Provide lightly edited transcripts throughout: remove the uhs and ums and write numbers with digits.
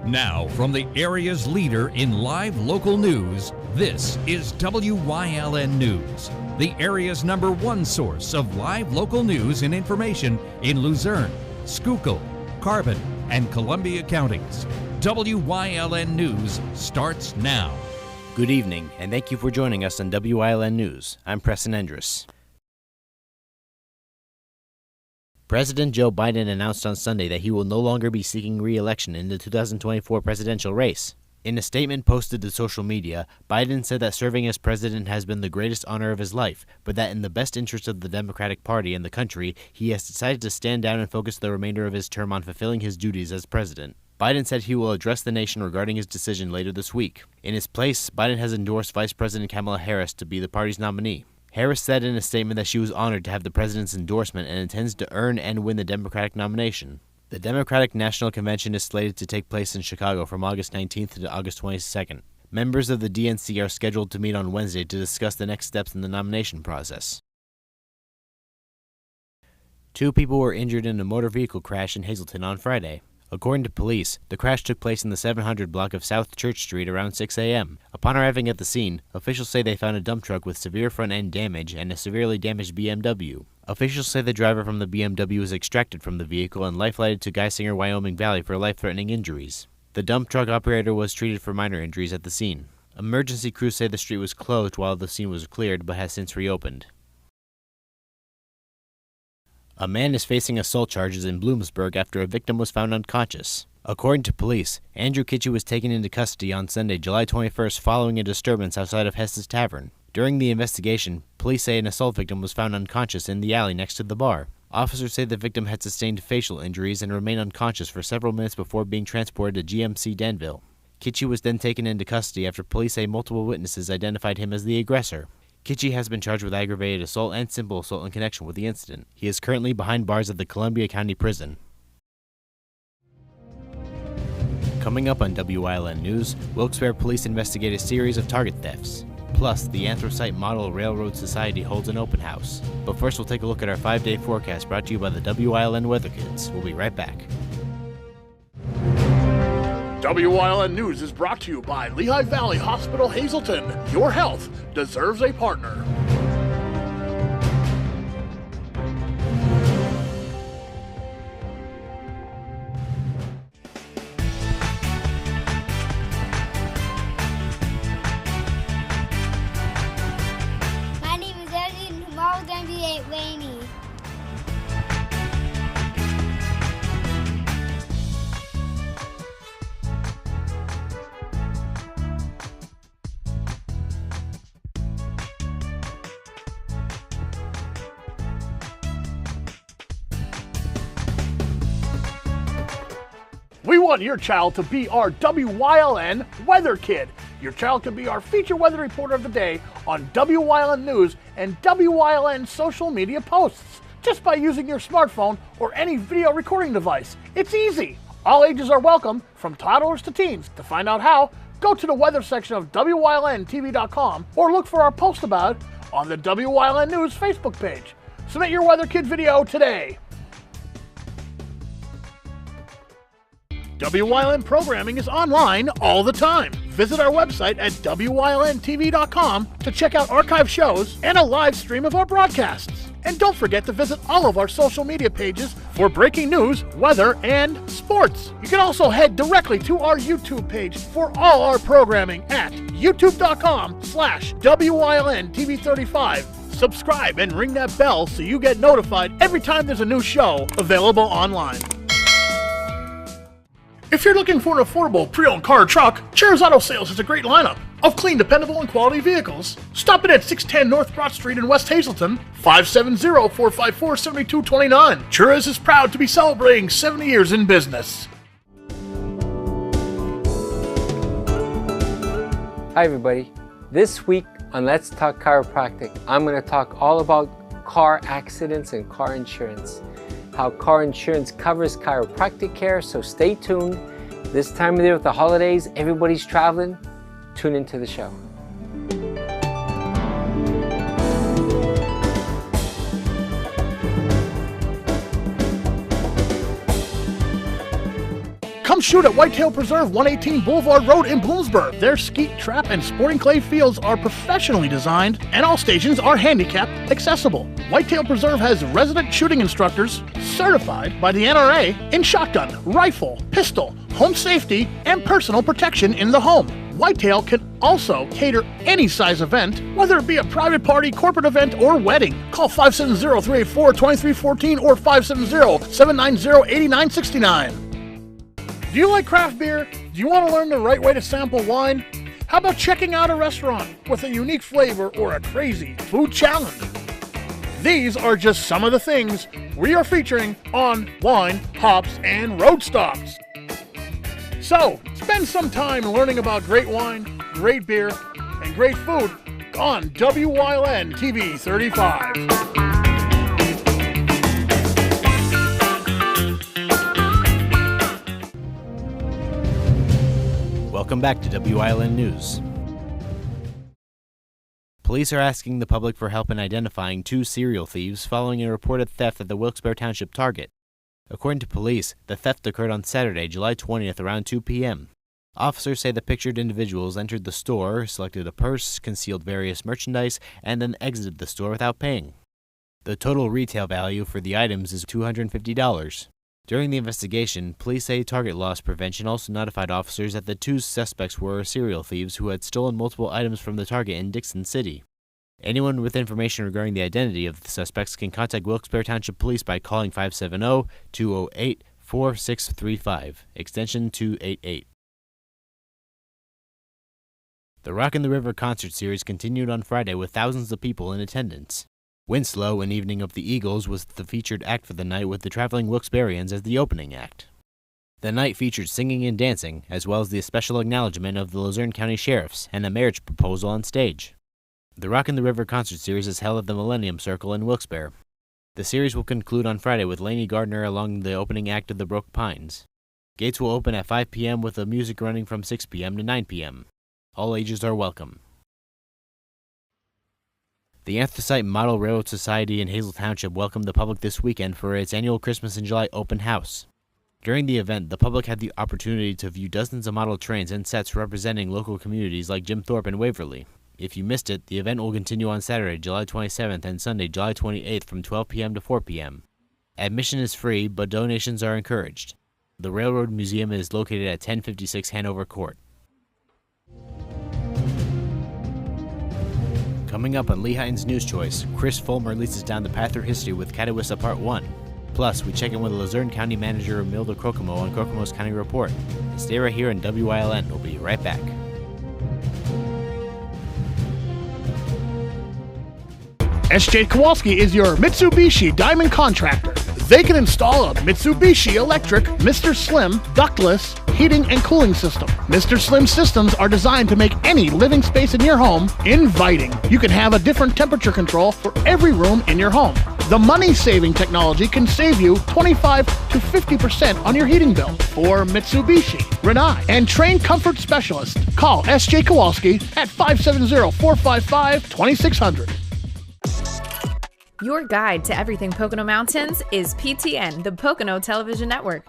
Now, from the area's leader in live local news, this is WYLN News, the area's #1 source of live local news and information in Luzerne, Schuylkill, Carbon, and Columbia counties. WYLN News starts now. Good evening, and thank you for joining us on WYLN News. I'm Preston Endress. President Joe Biden announced on Sunday that he will no longer be seeking re-election in the 2024 presidential race. In a statement posted to social media, Biden said that serving as president has been the greatest honor of his life, but that in the best interest of the Democratic Party and the country, he has decided to stand down and focus the remainder of his term on fulfilling his duties as president. Biden said he will address the nation regarding his decision later this week. In his place, Biden has endorsed Vice President Kamala Harris to be the party's nominee. Harris said in a statement that she was honored to have the president's endorsement and intends to earn and win the Democratic nomination. The Democratic National Convention is slated to take place in Chicago from August 19th to August 22nd. Members of the DNC are scheduled to meet on Wednesday to discuss the next steps in the nomination process. 2 people were injured in a motor vehicle crash in Hazleton on Friday. According to police, the crash took place in the 700 block of South Church Street around 6 a.m. Upon arriving at the scene, officials say they found a dump truck with severe front-end damage and a severely damaged BMW. Officials say the driver from the BMW was extracted from the vehicle and life-flighted to Geisinger, Wyoming Valley for life-threatening injuries. The dump truck operator was treated for minor injuries at the scene. Emergency crews say the street was closed while the scene was cleared but has since reopened. A man is facing assault charges in Bloomsburg after a victim was found unconscious. According to police, Andrew Kitchie was taken into custody on Sunday, July 21st following a disturbance outside of Hess's Tavern. During the investigation, police say an assault victim was found unconscious in the alley next to the bar. Officers say the victim had sustained facial injuries and remained unconscious for several minutes before being transported to GMC Danville. Kitchie was then taken into custody after police say multiple witnesses identified him as the aggressor. Kitchie has been charged with aggravated assault and simple assault in connection with the incident. He is currently behind bars at the Columbia County Prison. Coming up on WYLN News, Wilkes-Barre police investigate a series of target thefts. Plus, the Anthracite Model Railroad Society holds an open house. But first, we'll take a look at our 5-day forecast brought to you by the WYLN Weather Kids. We'll be right back. WYLN News is brought to you by Lehigh Valley Hospital Hazleton. Your health deserves a partner. My name is Ellie and tomorrow's going to be rainy. We want your child to be our WYLN Weather Kid. Your child can be our feature weather reporter of the day on WYLN News and WYLN social media posts just by using your smartphone or any video recording device. It's easy. All ages are welcome, from toddlers to teens. To find out how, go to the weather section of WYLNTV.com or look for our post about it on the WYLN News Facebook page. Submit your Weather Kid video today. WYLN programming is online all the time. Visit our website at WYLNTV.com to check out archive shows and a live stream of our broadcasts. And don't forget to visit all of our social media pages for breaking news, weather, and sports. You can also head directly to our YouTube page for all our programming at youtube.com/WYLNTV35. Subscribe and ring that bell so you get notified every time there's a new show available online. If you're looking for an affordable pre-owned car or truck, Cheers Auto Sales has a great lineup of clean, dependable, and quality vehicles. Stop in at 610 North Broad Street in West Hazleton, 570-454-7229. Cheers is proud to be celebrating 70 years in business. Hi everybody. This week on Let's Talk Chiropractic, I'm going to talk all about car accidents and car insurance. How car insurance covers chiropractic care, so stay tuned. This time of year with the holidays, everybody's traveling. Tune into the show. Come shoot at Whitetail Preserve, 118 Boulevard Road in Bloomsburg. Their skeet, trap, and sporting clay fields are professionally designed, and all stations are handicap accessible. Whitetail Preserve has resident shooting instructors certified by the NRA in shotgun, rifle, pistol, home safety, and personal protection in the home. Whitetail can also cater any size event, whether it be a private party, corporate event, or wedding. Call 570-384-2314 or 570-790-8969. Do you like craft beer? Do you want to learn the right way to sample wine? How about checking out a restaurant with a unique flavor or a crazy food challenge? These are just some of the things we are featuring on Wine, Hops, and Road Stops. So, spend some time learning about great wine, great beer, and great food on WYLN TV 35. Welcome back to WYLN News. Police are asking the public for help in identifying 2 serial thieves following a reported theft at the Wilkes-Barre Township Target. According to police, the theft occurred on Saturday, July 20th around 2 p.m. Officers say the pictured individuals entered the store, selected a purse, concealed various merchandise, and then exited the store without paying. The total retail value for the items is $250. During the investigation, police say Target Loss Prevention also notified officers that the 2 suspects were serial thieves who had stolen multiple items from the Target in Dixon City. Anyone with information regarding the identity of the suspects can contact Wilkes-Barre Township Police by calling 570-208-4635, extension 288. The Rock in the River concert series continued on Friday with thousands of people in attendance. Winslow, an Evening of the Eagles, was the featured act for the night with the traveling Wilkes-Barrians as the opening act. The night featured singing and dancing, as well as the special acknowledgement of the Luzerne County Sheriffs and a marriage proposal on stage. The Rock in the River concert series is held at the Millennium Circle in Wilkes-Barre. The series will conclude on Friday with Laney Gardner along the opening act of the Broke Pines. Gates will open at 5 p.m. with the music running from 6 p.m. to 9 p.m. All ages are welcome. The Anthracite Model Railroad Society in Hazel Township welcomed the public this weekend for its annual Christmas in July open house. During the event, the public had the opportunity to view dozens of model trains and sets representing local communities like Jim Thorpe and Waverly. If you missed it, the event will continue on Saturday, July 27th and Sunday, July 28th from 12 p.m. to 4 p.m. Admission is free, but donations are encouraged. The Railroad Museum is located at 1056 Hanover Court. Coming up on Lehighton's News Choice, Chris Fulmer leads us down the path through history with Catawissa Part 1. Plus, we check in with Luzerne County Manager Milda Kokomo on Kokomo's County Report. Stay right here on WYLN. We'll be right back. SJ Kowalski is your Mitsubishi Diamond Contractor. They can install a Mitsubishi electric Mr. Slim ductless heating and cooling system. Mr. Slim systems are designed to make any living space in your home inviting. You can have a different temperature control for every room in your home. The money-saving technology can save you 25 to 50% on your heating bill. For Mitsubishi, Renai, and trained comfort specialists, call SJ Kowalski at 570-455-2600. Your guide to everything Pocono Mountains is PTN, the Pocono Television Network.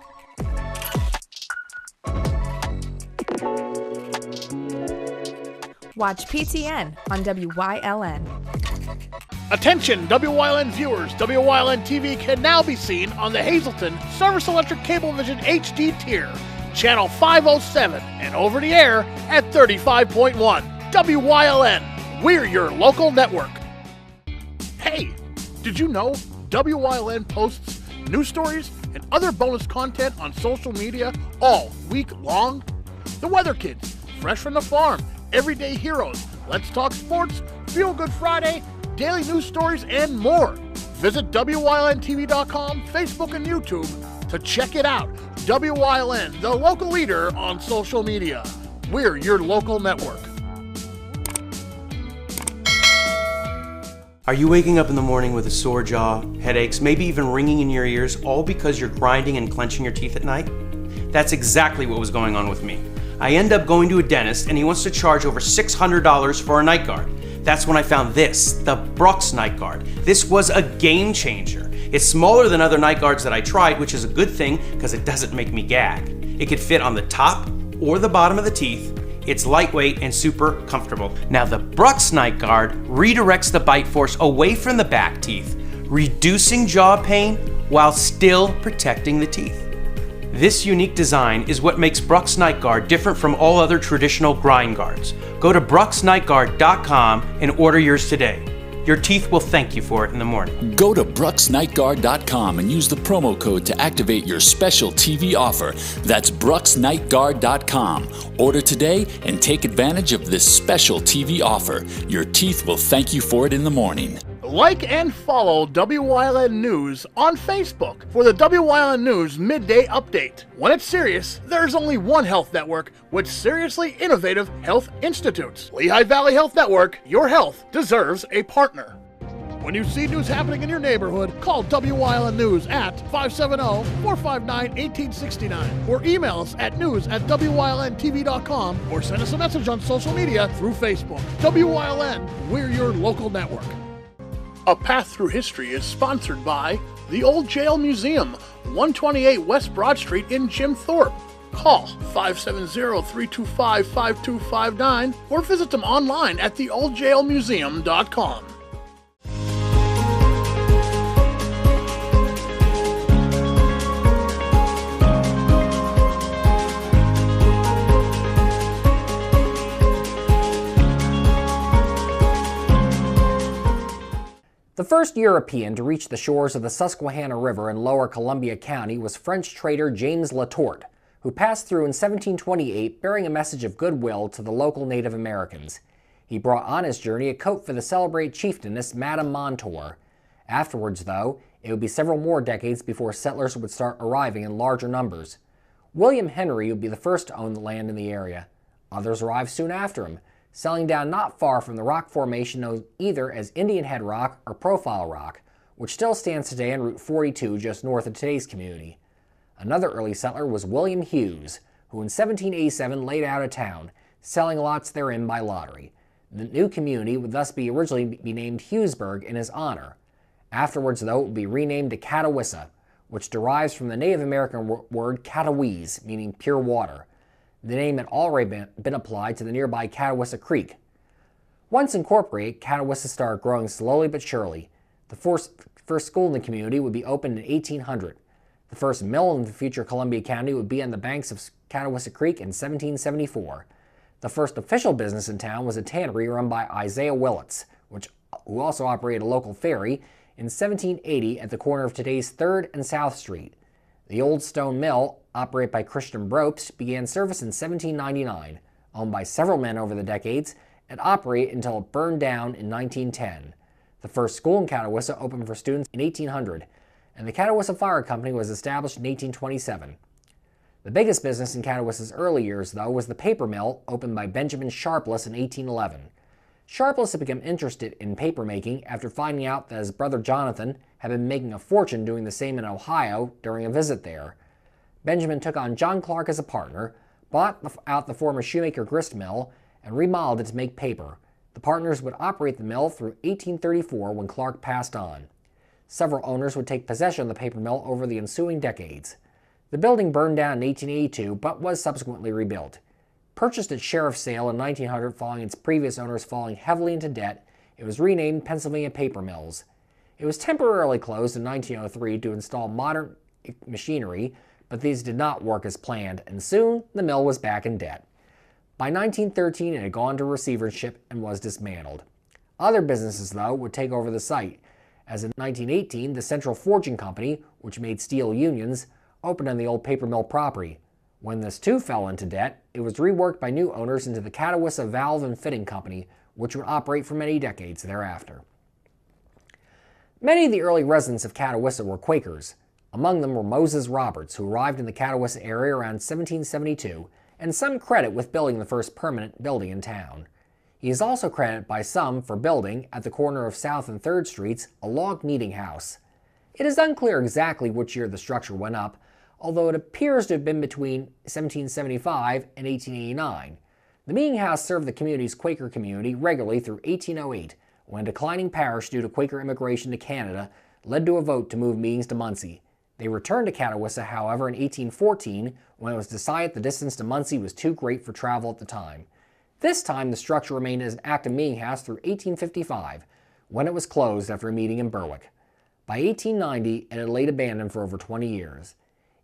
Watch PTN on WYLN. Attention, WYLN viewers! WYLN TV can now be seen on the Hazleton Service Electric Cablevision HD tier, channel 507, and over the air at 35.1. WYLN, we're your local network. Hey, did you know WYLN posts news stories and other bonus content on social media all week long? The Weather Kids, Fresh from the Farm, Everyday Heroes, Let's Talk Sports, Feel Good Friday, daily news stories, and more. Visit WYLNTV.com, Facebook, and YouTube to check it out. WYLN, the local leader on social media. We're your local network. Are you waking up in the morning with a sore jaw, headaches, maybe even ringing in your ears, all because you're grinding and clenching your teeth at night? That's exactly what was going on with me. I end up going to a dentist and he wants to charge over $600 for a night guard. That's when I found this, the Brooks Night Guard. This was a game changer. It's smaller than other night guards that I tried, which is a good thing because it doesn't make me gag. It could fit on the top or the bottom of the teeth. It's lightweight and super comfortable. Now the Brux Night Guard redirects the bite force away from the back teeth, reducing jaw pain while still protecting the teeth. This unique design is what makes Brux Night Guard different from all other traditional grind guards. Go to bruxnightguard.com and order yours today. Your teeth will thank you for it in the morning. Go to bruxnightguard.com and use the promo code to activate your special TV offer. That's bruxnightguard.com. Order today and take advantage of this special TV offer. Your teeth will thank you for it in the morning. Like and follow WYLN News on Facebook for the WYLN News Midday Update. When it's serious, there's only one health network with seriously innovative health institutes. Lehigh Valley Health Network, your health deserves a partner. When you see news happening in your neighborhood, call WYLN News at 570-459-1869 or email us at news@WYLNTV.com or send us a message on social media through Facebook. WYLN, we're your local network. A Path Through History is sponsored by the Old Jail Museum, 128 West Broad Street in Jim Thorpe. Call 570-325-5259 or visit them online at theoldjailmuseum.com. The first European to reach the shores of the Susquehanna River in Lower Columbia County was French trader James Latorte, who passed through in 1728 bearing a message of goodwill to the local Native Americans. He brought on his journey a coat for the celebrated chieftainess Madame Montour. Afterwards, though, it would be several more decades before settlers would start arriving in larger numbers. William Henry would be the first to own the land in the area. Others arrived soon after him, settling down not far from the rock formation known either as Indian Head Rock or Profile Rock, which still stands today on Route 42 just north of today's community. Another early settler was William Hughes, who in 1787 laid out a town, selling lots therein by lottery. The new community would thus originally be named Hughesburg in his honor. Afterwards, though, it would be renamed to Catawissa, which derives from the Native American word Catawisse, meaning pure water. The name had already been applied to the nearby Catawissa Creek. Once incorporated, Catawissa started growing slowly but surely. The first school in the community would be opened in 1800. The first mill in the future Columbia County would be on the banks of Catawissa Creek in 1774. The first official business in town was a tannery run by Isaiah Willits, who also operated a local ferry, in 1780 at the corner of today's 3rd and South Street. The Old Stone Mill, operated by Christian Bropst, began service in 1799, owned by several men over the decades, and operated until it burned down in 1910. The first school in Catawissa opened for students in 1800, and the Catawissa Fire Company was established in 1827. The biggest business in Catawissa's early years, though, was the paper mill opened by Benjamin Sharpless in 1811. Sharpless had become interested in papermaking after finding out that his brother Jonathan had been making a fortune doing the same in Ohio during a visit there. Benjamin took on John Clark as a partner, bought out the former shoemaker grist mill, and remodeled it to make paper. The partners would operate the mill through 1834 when Clark passed on. Several owners would take possession of the paper mill over the ensuing decades. The building burned down in 1882 but was subsequently rebuilt. Purchased at sheriff's sale in 1900 following its previous owners falling heavily into debt, it was renamed Pennsylvania Paper Mills. It was temporarily closed in 1903 to install modern machinery, but these did not work as planned, and soon the mill was back in debt. By 1913, it had gone to receivership and was dismantled. Other businesses, though, would take over the site, as in 1918, the Central Forging Company, which made steel unions, opened on the old paper mill property. When this too fell into debt, it was reworked by new owners into the Catawissa Valve and Fitting Company, which would operate for many decades thereafter. Many of the early residents of Catawissa were Quakers. Among them were Moses Roberts, who arrived in the Catawissa area around 1772, and some credit with building the first permanent building in town. He is also credited by some for building, at the corner of South and 3rd Streets, a log meeting house. It is unclear exactly which year the structure went up, although it appears to have been between 1775 and 1889. The meeting house served the community's Quaker community regularly through 1808, when a declining parish due to Quaker immigration to Canada led to a vote to move meetings to Muncie. They returned to Catawissa, however, in 1814 when it was decided the distance to Muncie was too great for travel at the time. This time, the structure remained as an active meeting house through 1855, when it was closed after a meeting in Berwick. By 1890, it had laid abandoned for over 20 years.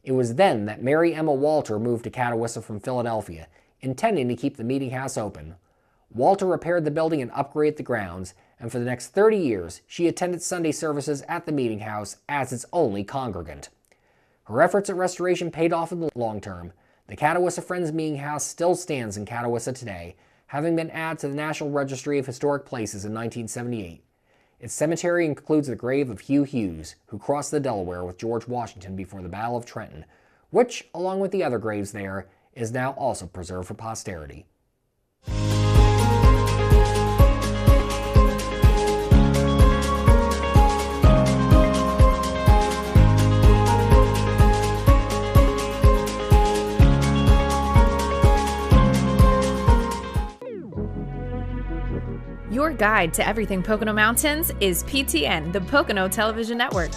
It was then that Mary Emma Walter moved to Catawissa from Philadelphia, intending to keep the meeting house open. Walter repaired the building and upgraded the grounds, and for the next 30 years, she attended Sunday services at the meeting house as its only congregant. Her efforts at restoration paid off in the long term. The Catawissa Friends Meeting House still stands in Catawissa today, having been added to the National Registry of Historic Places in 1978. Its cemetery includes the grave of Hugh Hughes, who crossed the Delaware with George Washington before the Battle of Trenton, which, along with the other graves there, is now also preserved for posterity. Your guide to everything Pocono Mountains is PTN, the Pocono Television Network.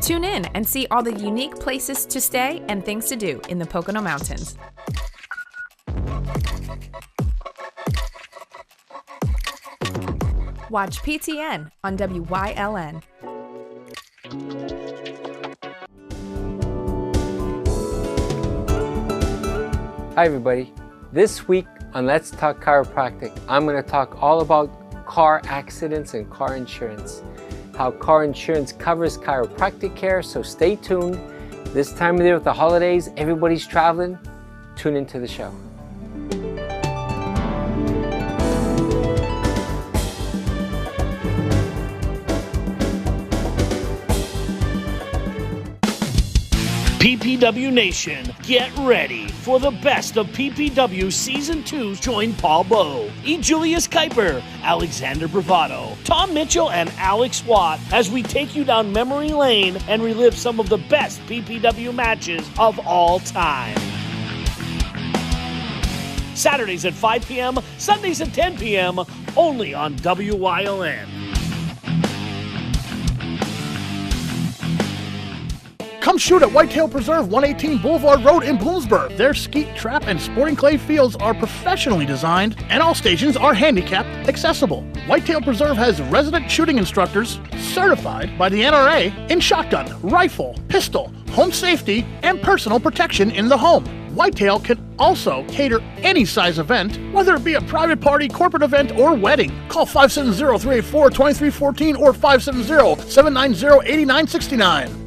Tune in and see all the unique places to stay and things to do in the Pocono Mountains. Watch PTN on WYLN. Hi everybody. This week on Let's Talk Chiropractic, I'm going to talk all about car accidents and car insurance. How car insurance covers chiropractic care, so stay tuned. This time of year with the holidays, everybody's traveling. Tune into the show. PPW Nation, get ready for the best of PPW Season 2. Join Paul Bowe, E. Julius Kuiper, Alexander Bravado, Tom Mitchell, and Alex Watt as we take you down memory lane and relive some of the best PPW matches of all time. Saturdays at 5 p.m., Sundays at 10 p.m., only on WYLN. Come shoot at Whitetail Preserve, 118 Boulevard Road in Bloomsburg. Their skeet, trap, and sporting clay fields are professionally designed, and all stations are handicap accessible. Whitetail Preserve has resident shooting instructors certified by the NRA in shotgun, rifle, pistol, home safety, and personal protection in the home. Whitetail can also cater any size event, whether it be a private party, corporate event, or wedding. Call 570-384-2314 or 570-790-8969.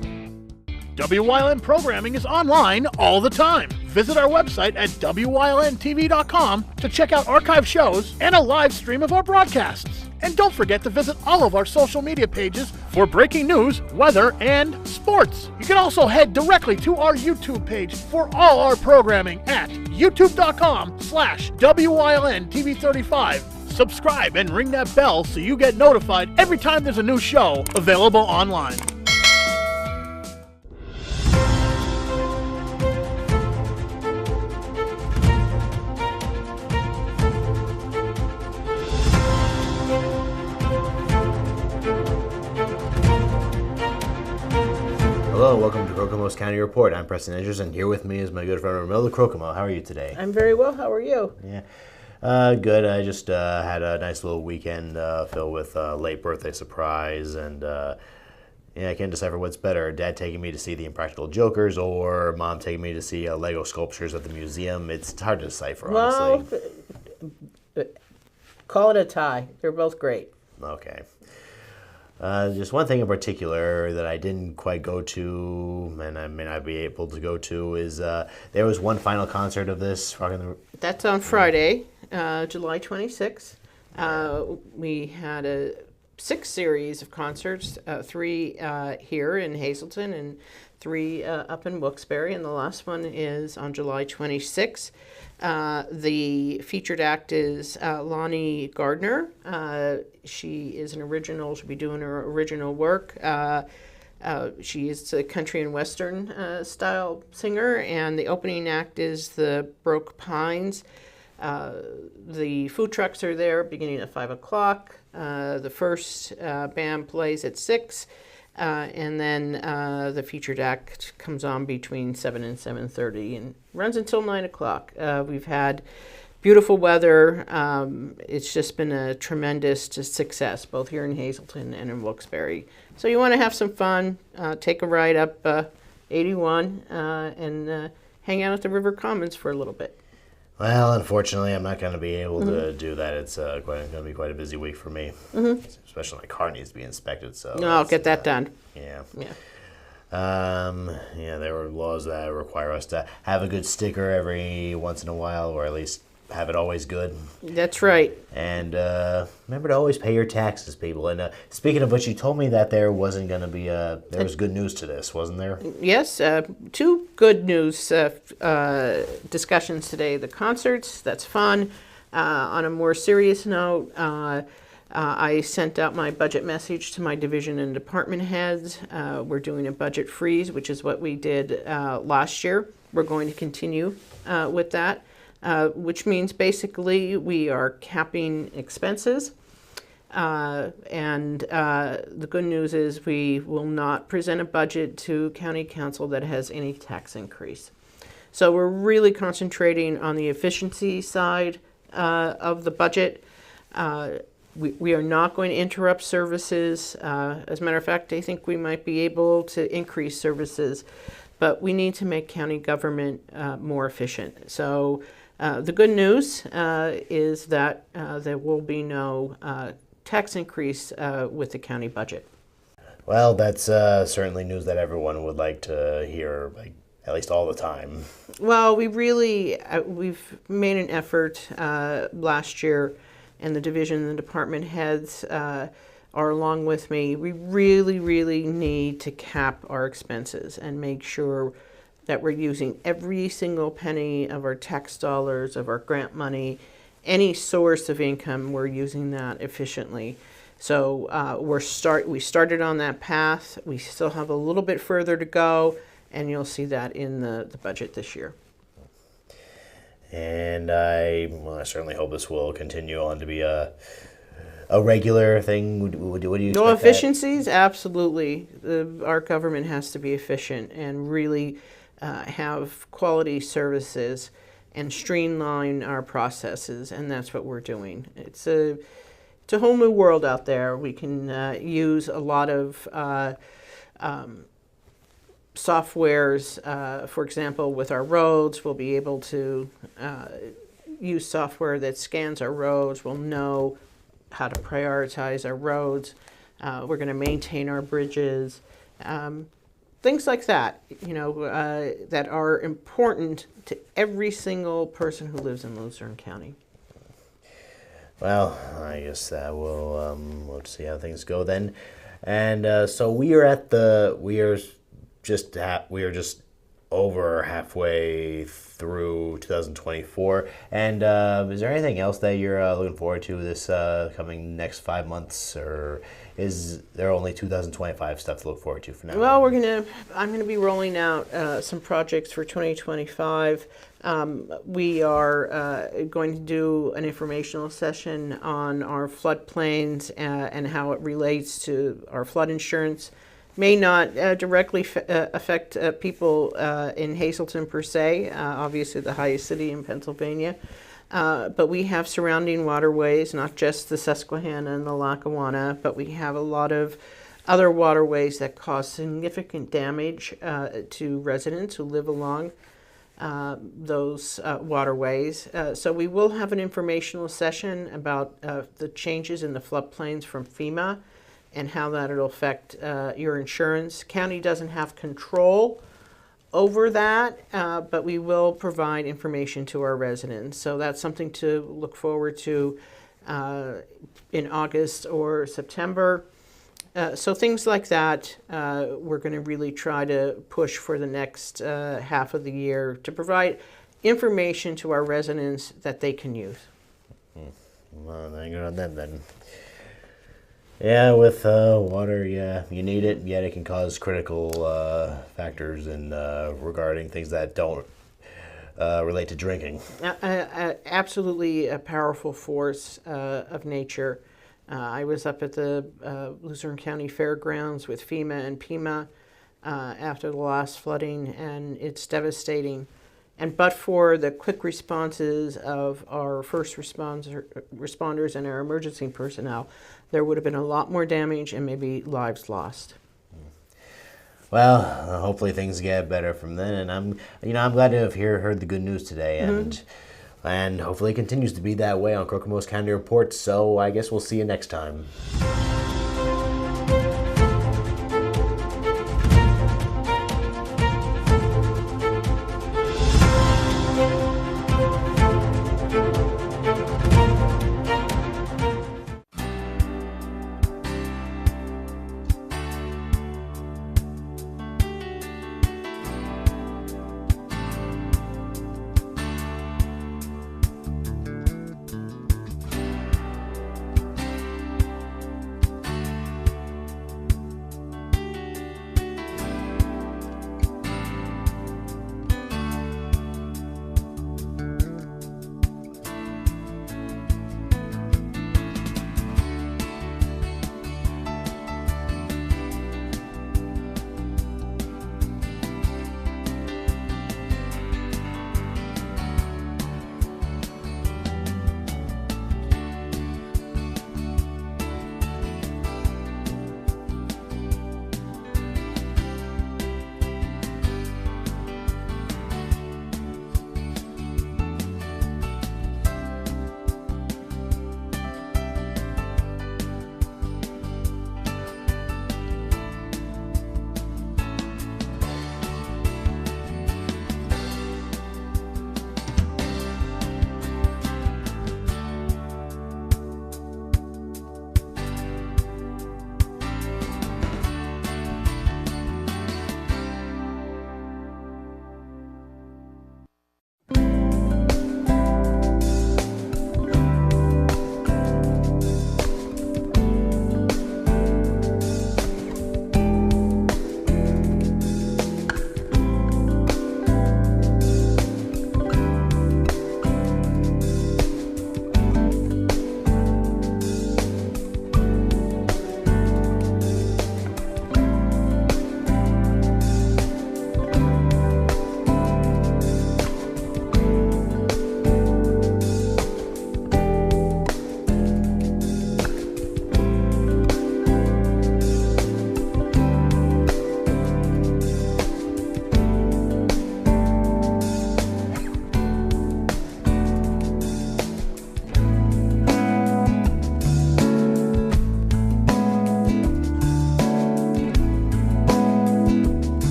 WYLN programming is online all the time. Visit our website at WYLNTV.com to check out archive shows and a live stream of our broadcasts. And don't forget to visit all of our social media pages for breaking news, weather, and sports. You can also head directly to our YouTube page for all our programming at youtube.com/WYLNTV35. Subscribe and ring that bell so you get notified every time there's a new show available online. Hello, welcome to Kokomo's County Report. I'm Preston Edgers, and here with me is my good friend Romelda Kokomo. How are you today? I'm very well. How are you? Yeah, good. I just had a nice little weekend filled with late birthday surprise, and I can't decipher what's better: Dad taking me to see the Impractical Jokers, or Mom taking me to see Lego sculptures at the museum. It's hard to decipher, honestly. Well, call it a tie. They're both great. Okay. Just one thing in particular that I didn't quite go to, and I may not be able to go to, is there was one final concert of this. That's on Friday, July 26th. We had a 6 series of concerts, 3 here in Hazleton and 3 up in Wilkes-Barre, and the last one is on July 26th. The featured act is Lonnie Gardner. She is an original. She'll be doing her original work. She is a country and western style singer, and the opening act is the Broke Pines. The food trucks are there beginning at 5 o'clock. The first band plays at 6. And then the featured act comes on between 7 and 7:30 and runs until 9 o'clock. We've had beautiful weather. It's just been a tremendous success, both here in Hazleton and in Wilkes-Barre. So you want to have some fun, take a ride up 81 and hang out at the River Commons for a little bit. Well, unfortunately, I'm not going to be able to do that. It's going to be quite a busy week for me. Especially my car needs to be inspected. So No, I'll get that done. Yeah. Yeah. Yeah, there are laws that require us to have a good sticker every once in a while, or at least have it always good. That's right. And remember to always pay your taxes, people. And speaking of which, you told me that there wasn't going to be there was good news to this, wasn't there? Yes, two good news discussions today. The concerts, that's fun. On a more serious note, I sent out my budget message to my division and department heads. We're doing a budget freeze, which is what we did last year. We're going to continue with that. Which means basically we are capping expenses. And the good news is we will not present a budget to County Council that has any tax increase. So we're really concentrating on the efficiency side of the budget. We are not going to interrupt services. As a matter of fact, I think we might be able to increase services, but we need to make county government more efficient. So the good news is that there will be no tax increase with the county budget. Well, that's certainly news that everyone would like to hear, like, at least all the time. Well, we've made an effort last year, and the division and the department heads are along with me. We really, really need to cap our expenses and make sure that we're using every single penny of our tax dollars, of our grant money, any source of income, we're using that efficiently. So we started on that path. We still have a little bit further to go, and you'll see that in the budget this year. And I certainly hope this will continue on to be a regular thing. What do you expect? No efficiencies? Absolutely. Our government has to be efficient and really have quality services and streamline our processes, and that's what we're doing. It's a whole new world out there. We can use a lot of softwares. For example, with our roads, we'll be able to use software that scans our roads. We'll know how to prioritize our roads. We're going to maintain our bridges. Things like that, that are important to every single person who lives in Luzerne County. Well, I guess that we'll see how things go then. And so we are just over halfway through 2024. And is there anything else that you're looking forward to this coming next 5 months, or is there only 2025 stuff to look forward to for now? Well, I'm gonna be rolling out some projects for 2025. We are going to do an informational session on our floodplains and how it relates to our flood insurance. May not directly affect people in Hazleton per se, obviously the highest city in Pennsylvania. But we have surrounding waterways, not just the Susquehanna and the Lackawanna, but we have a lot of other waterways that cause significant damage to residents who live along those waterways. So we will have an informational session about the changes in the floodplains from FEMA and how that will affect your insurance. County doesn't have control over that, but we will provide information to our residents. So that's something to look forward to in August or September. So things like that, we're going to really try to push for the next half of the year to provide information to our residents that they can use. Well, then good on them then. Yeah, with water, yeah, you need it, yet it can cause critical factors in regarding things that don't relate to drinking. Absolutely a powerful force of nature. I was up at the Luzerne County Fairgrounds with FEMA and PEMA after the last flooding, and it's devastating. And but for the quick responses of our first responders and our emergency personnel, there would have been a lot more damage and maybe lives lost. Well, hopefully things get better from then, and I'm glad to have heard the good news today, and hopefully it continues to be that way on Kokomo's County Reports. So I guess we'll see you next time.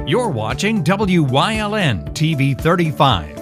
You're watching WYLN TV 35.